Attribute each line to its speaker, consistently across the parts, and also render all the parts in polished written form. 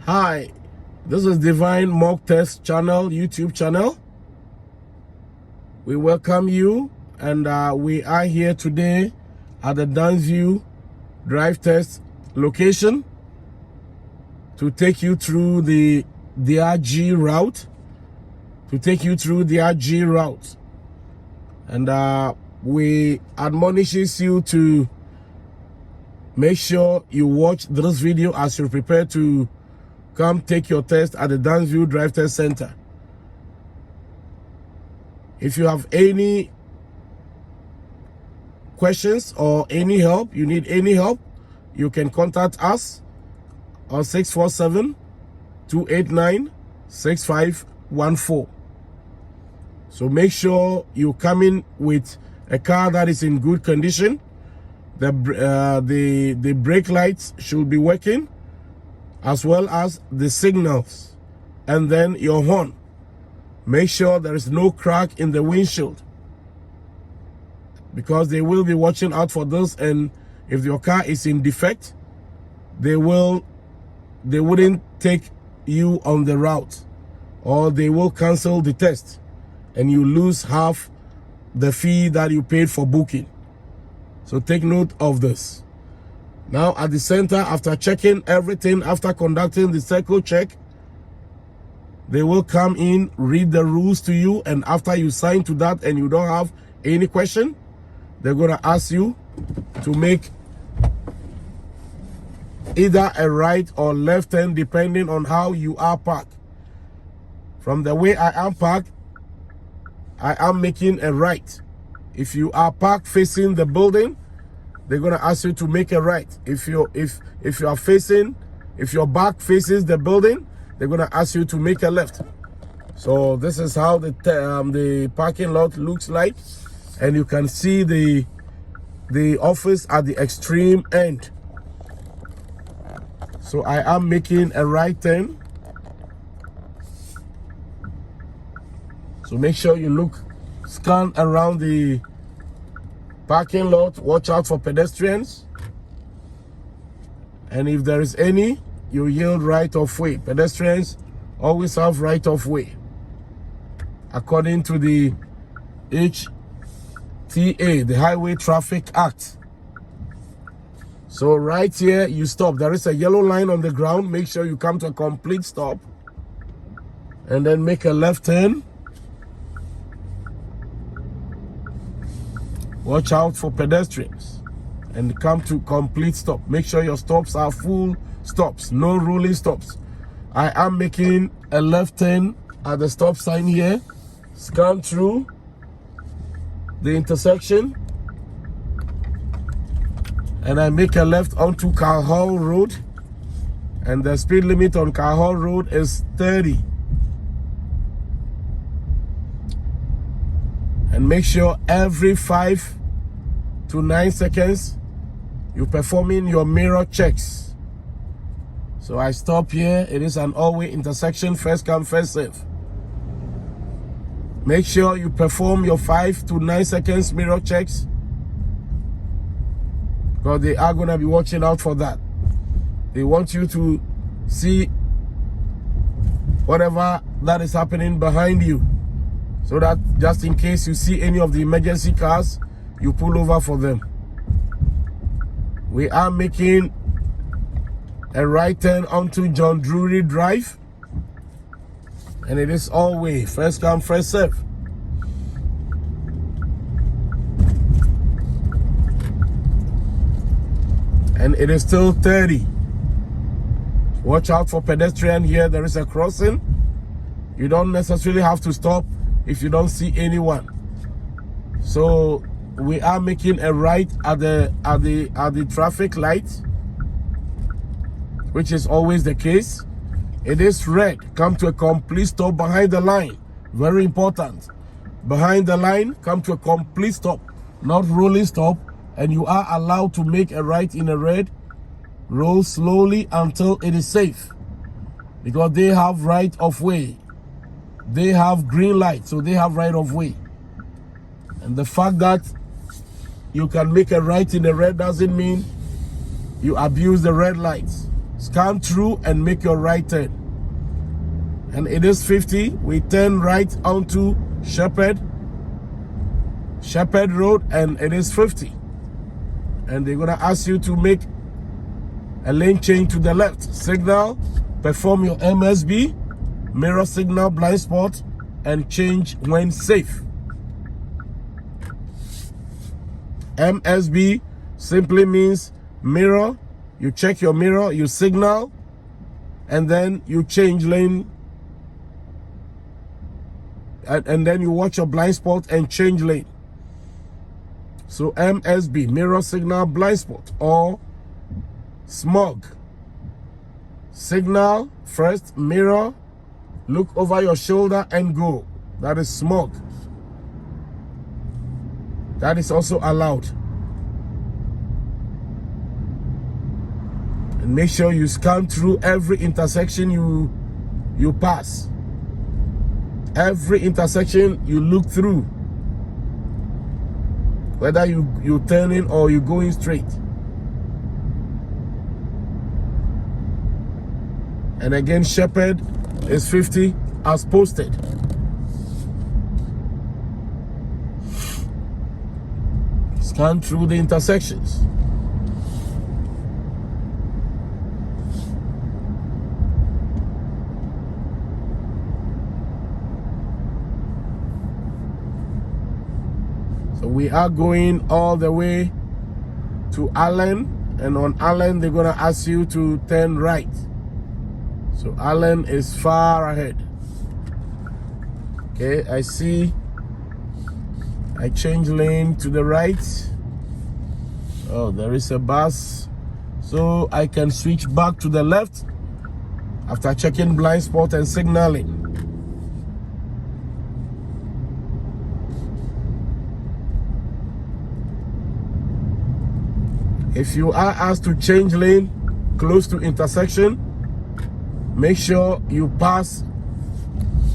Speaker 1: Hi, this is Divine Mock Test channel, YouTube channel. We welcome you, and we are here today at the Downsview drive test location to take you through the DRG route. And we admonishes you to make sure you watch this video as you prepare to come take your test at the Downsview Drive Test Center. If you have any questions or any help, you need any help, you can contact us on 647-289-6514. So make sure you come in with a car that is in good condition. The brake lights should be working, as well as the signals, and then your horn. Make sure there is no crack in the windshield, because they will be watching out for this, and if your car is in defect, they wouldn't take you on the route, or they will cancel the test and you lose half the fee that you paid for booking. So take note of this. Now at the center, after checking everything, after conducting the circle check, they will come in, read the rules to you, and after you sign to that and you don't have any question, they're going to ask you to make either a right or left turn depending on how you are parked. From the way I am parked, I am making a right. If you are parked facing the building, they're gonna ask you to make a right. If your back faces the building, they're gonna ask you to make a left. So this is how the parking lot looks like, and you can see the office at the extreme end. So I am making a right turn. So make sure you scan around the parking lot, watch out for pedestrians, and if there is any, you yield right of way. Pedestrians always have right of way according to the HTA, the Highway Traffic Act. So right here you stop. There is a yellow line on the ground. Make sure you come to a complete stop and then make a left turn. Watch out for pedestrians and come to complete stop. Make sure your stops are full stops, no rolling stops. I am making a left turn at the stop sign here. Scan through the intersection, and I make a left onto Car Hall Road, and the speed limit on Car Hall Road is 30. And make sure every 5 to 9 seconds you're performing your mirror checks. So I stop here. It is an all-way intersection, first come first serve. Make sure you perform your 5 to 9 seconds mirror checks, because they are going to be watching out for that. They want you to see whatever that is happening behind you, so that just in case you see any of the emergency cars, you pull over for them. We are making a right turn onto John Drury Drive, and it is all way, first come first serve. And it is still 30. Watch out for pedestrian here. There is a crossing. You don't necessarily have to stop if you don't see anyone. So we are making a right at the traffic light, which is always the case. It is red. Come to a complete stop behind the line. Very important. Behind the line, come to a complete stop, not rolling stop, and you are allowed to make a right in a red. Roll slowly until it is safe, because they have right of way. They have green light, so they have right of way. And the fact that you can make a right in the red doesn't mean you abuse the red lights. scan through and make your right turn. And it is 50. We turn right onto Shepherd Road, and it is 50. And they're gonna ask you to make a lane change to the left. Signal, perform your MSB, mirror signal, blind spot, and change when safe. MSB simply means mirror. You check your mirror, you signal, and then you change lane, and then you watch your blind spot and change lane. So MSB, mirror signal, blind spot, or smog. Signal first, mirror, look over your shoulder and go. That is smog. That is also allowed. And make sure you scan through every intersection you pass. Every intersection you look through, whether you turning or you going straight. And again, Shepherd is 50 as posted. Scan through the intersections. So we are going all the way to Allen, and on Allen they're gonna ask you to turn right. So Allen is far ahead. Okay, I see. I change lane to the right. Oh, there is a bus. So I can switch back to the left after checking blind spot and signaling. If you are asked to change lane close to intersection, make sure you pass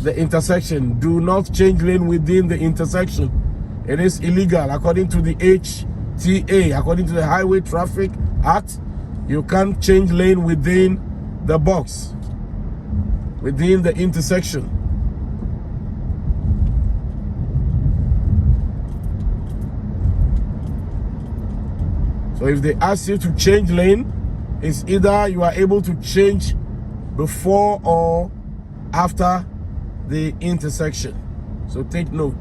Speaker 1: the intersection. Do not change lane within the intersection. It is illegal according to the HTA, according to the Highway Traffic Act. You can't change lane within the box, within the intersection. So if they ask you to change lane, it's either you are able to change before or after the intersection. So take note.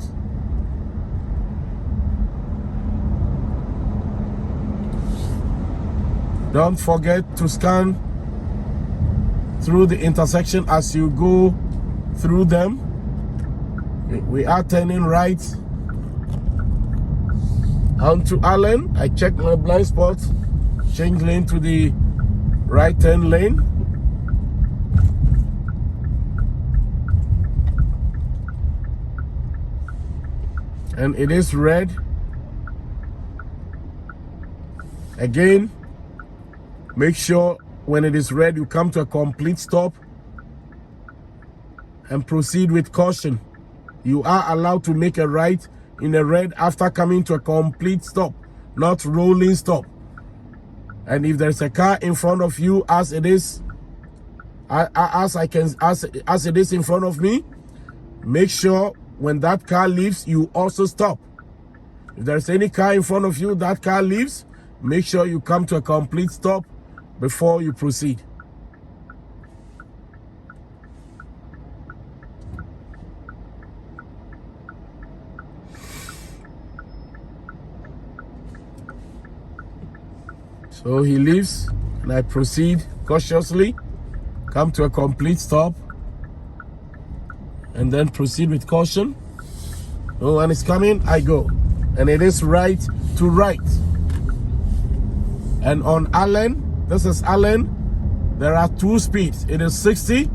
Speaker 1: Don't forget to scan through the intersection as you go through them. We are turning right onto Allen. I check my blind spot, change lane to the right turn lane. And it is red. Again, make sure when it is red, you come to a complete stop and proceed with caution. You are allowed to make a right in a red after coming to a complete stop, not rolling stop. And if there's a car in front of you, as it is, as it is in front of me, make sure when that car leaves, you also stop. If there's any car in front of you, that car leaves, make sure you come to a complete stop before you proceed. So he leaves and I proceed cautiously, come to a complete stop, and then proceed with caution. So when it's coming, I go. And it is right to right. And on Allen, this is Allen, there are two speeds. It is 60,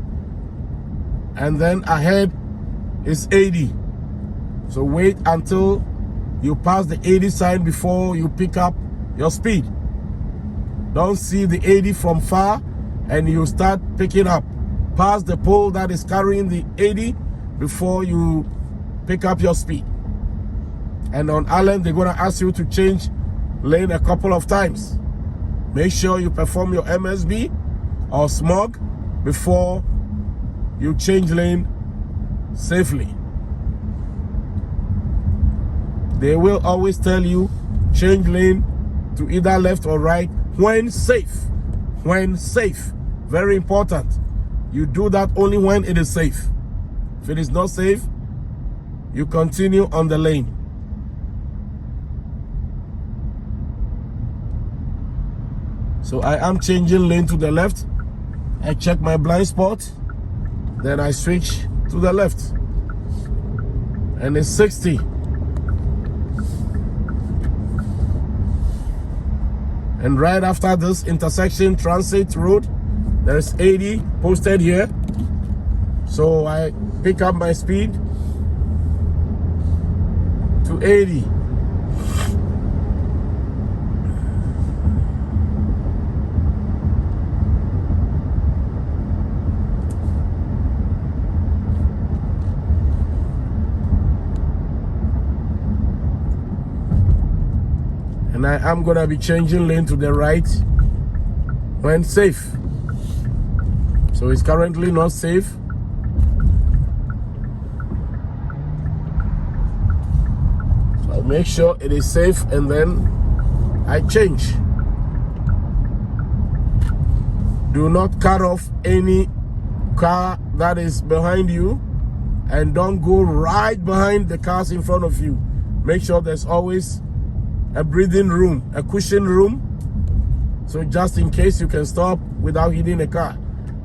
Speaker 1: and then ahead is 80. So wait until you pass the 80 sign before you pick up your speed. Don't see the 80 from far and you start picking up. Pass the pole that is carrying the 80 before you pick up your speed. And on Allen, they're gonna ask you to change lane a couple of times. Make sure you perform your MSB or smog before you change lane safely. They will always tell you change lane to either left or right when safe. When safe. Very important. You do that only when it is safe. If it is not safe, you continue on the lane. So I am changing lane to the left. I check my blind spot. Then I switch to the left. And it's 60. And right after this intersection, Transit Road, there's 80 posted here. So I pick up my speed to 80. And I am gonna be changing lane to the right when safe. So it's currently not safe. So I make sure it is safe and then I change. Do not cut off any car that is behind you, and don't go right behind the cars in front of you. Make sure there's always a breathing room, a cushion room, so just in case you can stop without hitting a car.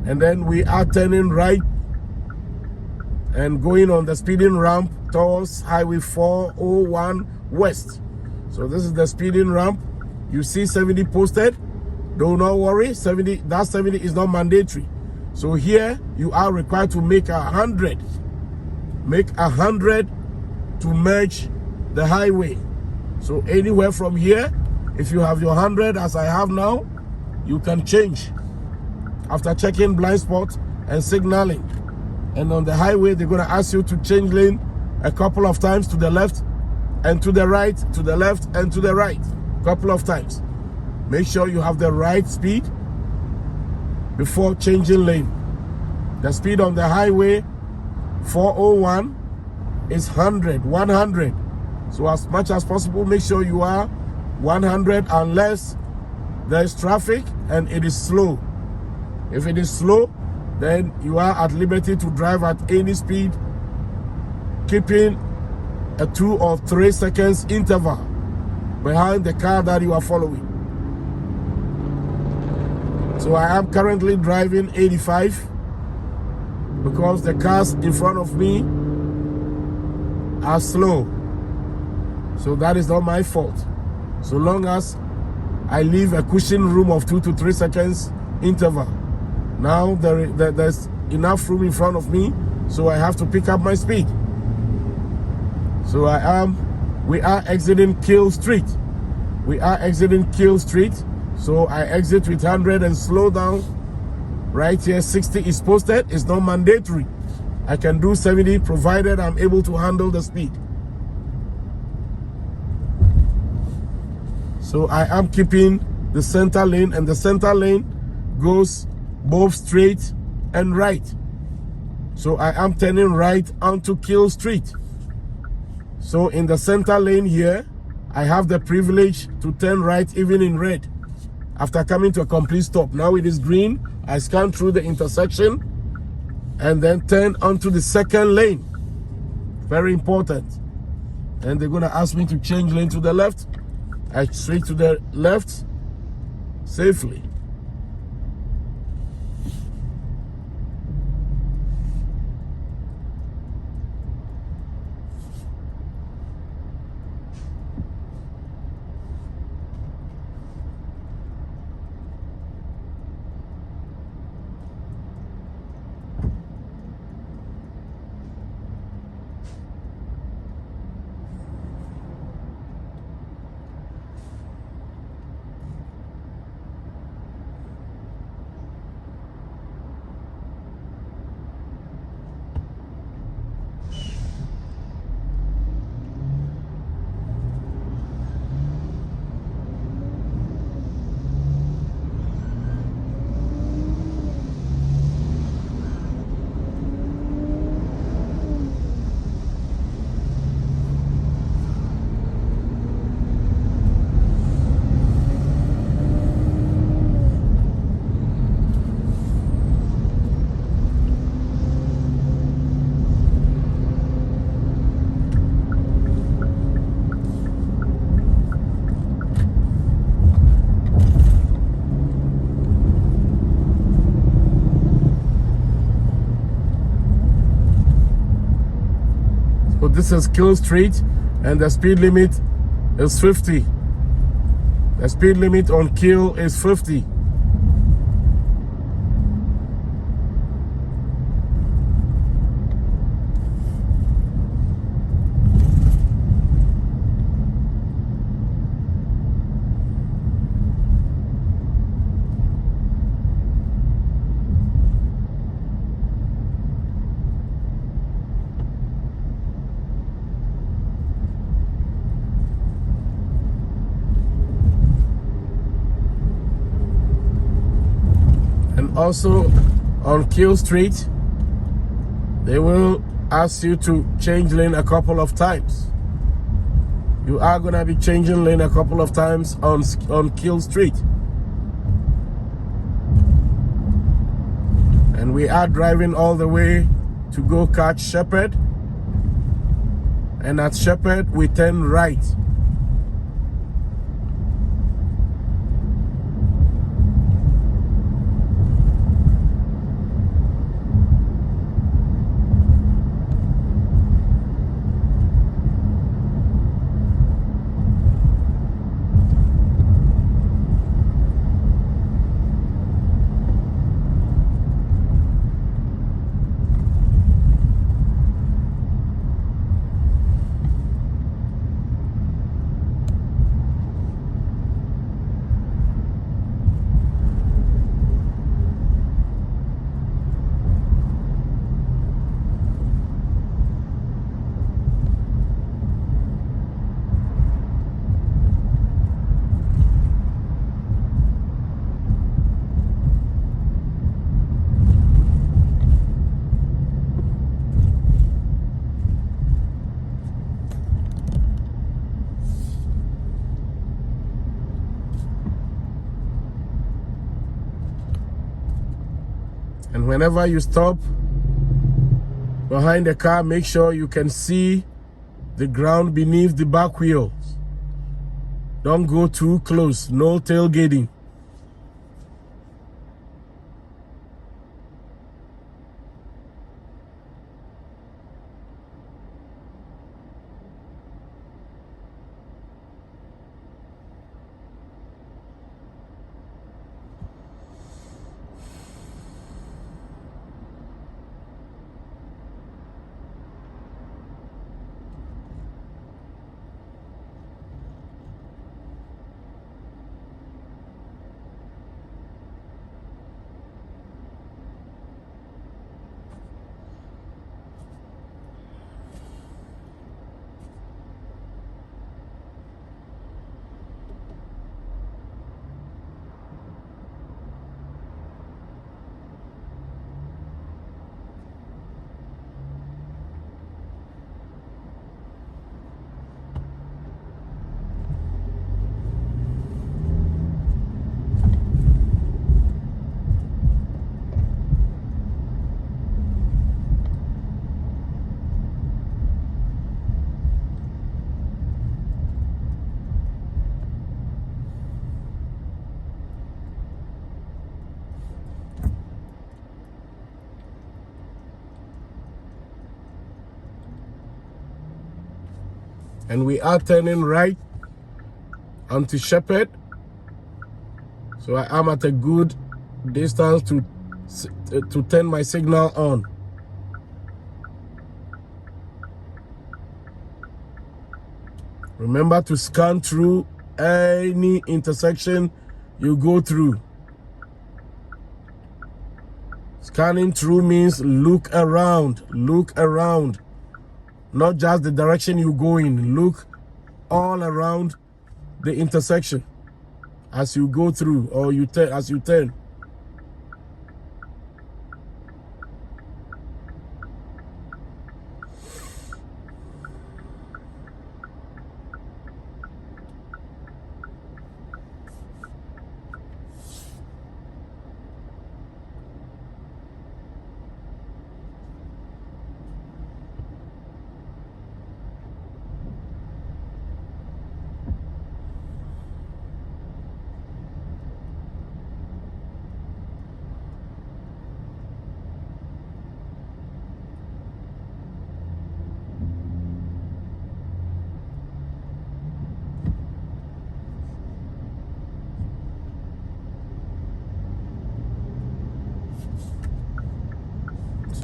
Speaker 1: And then we are turning right and going on the speeding ramp towards Highway 401 West. So this is the speeding ramp. You see 70 posted. Do not worry, 70 is not mandatory. So here you are required to make 100. Make 100 to merge the highway. So anywhere from here, if you have your 100 as I have now, you can change after checking blind spot and signaling. And on the highway, they're going to ask you to change lane a couple of times to the left and to the right, to the left and to the right, a couple of times. Make sure you have the right speed before changing lane. The speed on the highway 401 is 100. So as much as possible, make sure you are 100 unless there is traffic and it is slow. If it is slow, then you are at liberty to drive at any speed, keeping a 2 or 3 seconds interval behind the car that you are following. So I am currently driving 85 because the cars in front of me are slow. So that is not my fault. So long as I leave a cushion room of 2 to 3 seconds interval. Now there's enough room in front of me, so I have to pick up my speed. So we are exiting Kill Street. We are exiting Kill Street. So I exit with 100 and slow down. Right here, 60 is posted. It's not mandatory. I can do 70 provided I'm able to handle the speed. So I am keeping the center lane, and the center lane goes both straight and right. So I am turning right onto Kill Street. So in the center lane here, I have the privilege to turn right even in red after coming to a complete stop. Now it is green. I scan through the intersection and then turn onto the second lane. Very important. And they're going to ask me to change lane to the left. I switch to the left safely. this is Kill Street, and the speed limit is 50. The speed limit on Kill is 50. Also on Kill Street, they will ask you to change lane a couple of times. You are gonna be changing lane a couple of times on Kill Street. And we are driving all the way to go catch Shepherd. And at Shepherd, we turn right. And whenever you stop behind the car, make sure you can see the ground beneath the back wheels. Don't go too close, no tailgating. And we are turning right onto Shepherd. So I am at a good distance to turn my signal on. Remember to scan through any intersection you go through. Scanning through means look around, not just the direction you go in. Look all around the intersection as you go through, or as you turn.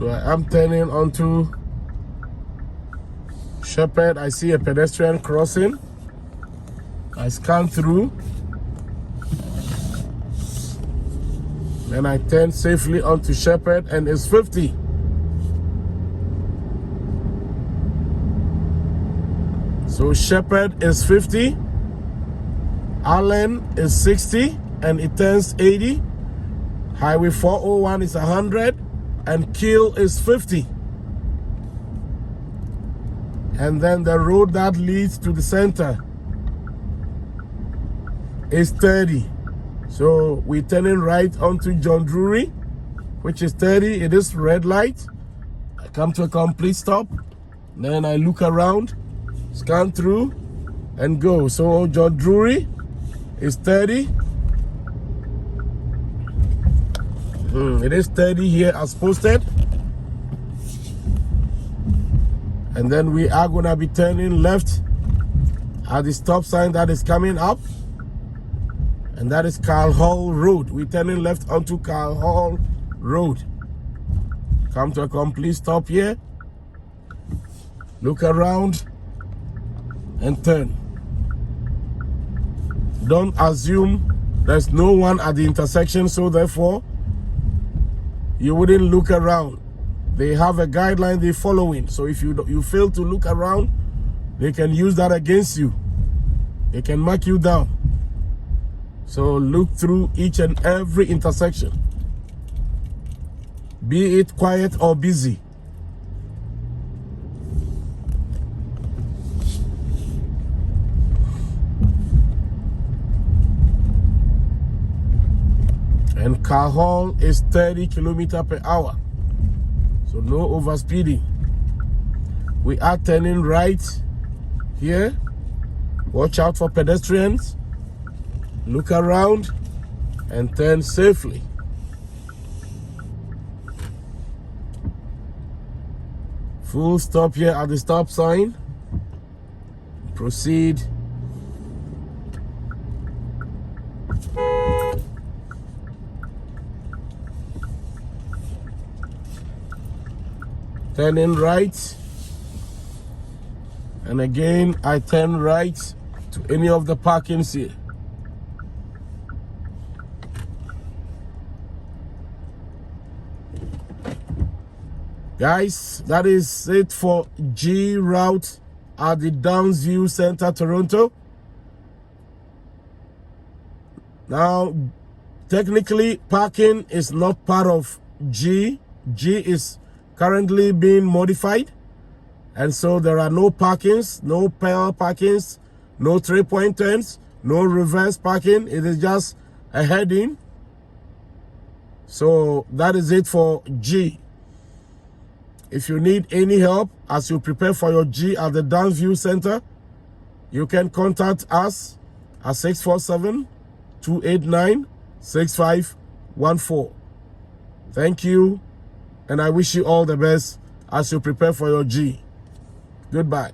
Speaker 1: So I am turning onto Shepherd. I see a pedestrian crossing. I scan through. Then I turn safely onto Shepherd, and it's 50. So Shepherd is 50. Allen is 60, and it turns 80. Highway 401 is 100, and Kiel is 50. And then the road that leads to the center is 30. So we're turning right onto John Drury, which is 30. It is red light. I come to a complete stop. Then I look around, scan through, and go. So John Drury is 30. It is 30 here as posted. And then we are going to be turning left at the stop sign that is coming up. And that is Carl Hall Road. We're turning left onto Carl Hall Road. Come to a complete stop here. Look around and turn. Don't assume there's no one at the intersection, so therefore you wouldn't look around. They have a guideline they're following. So if you fail to look around, they can use that against you. They can mark you down. So look through each and every intersection, be it quiet or busy. And Carl Hall is 30 kilometers per hour. So no overspeeding. We are turning right here. Watch out for pedestrians. Look around and turn safely. Full stop here at the stop sign. Proceed. Turning right. And again, I turn right to any of the parkings here. Guys, that is it for G route at the Downsview Center, Toronto. Now, technically, parking is not part of G. G is currently being modified. And so there are no parkings, no parallel parkings, no 3-point turns, no reverse parking. It is just a heading. So that is it for G. If you need any help as you prepare for your G at the Downsview Center, you can contact us at 647-289-6514. Thank you, and I wish you all the best as you prepare for your G. Goodbye.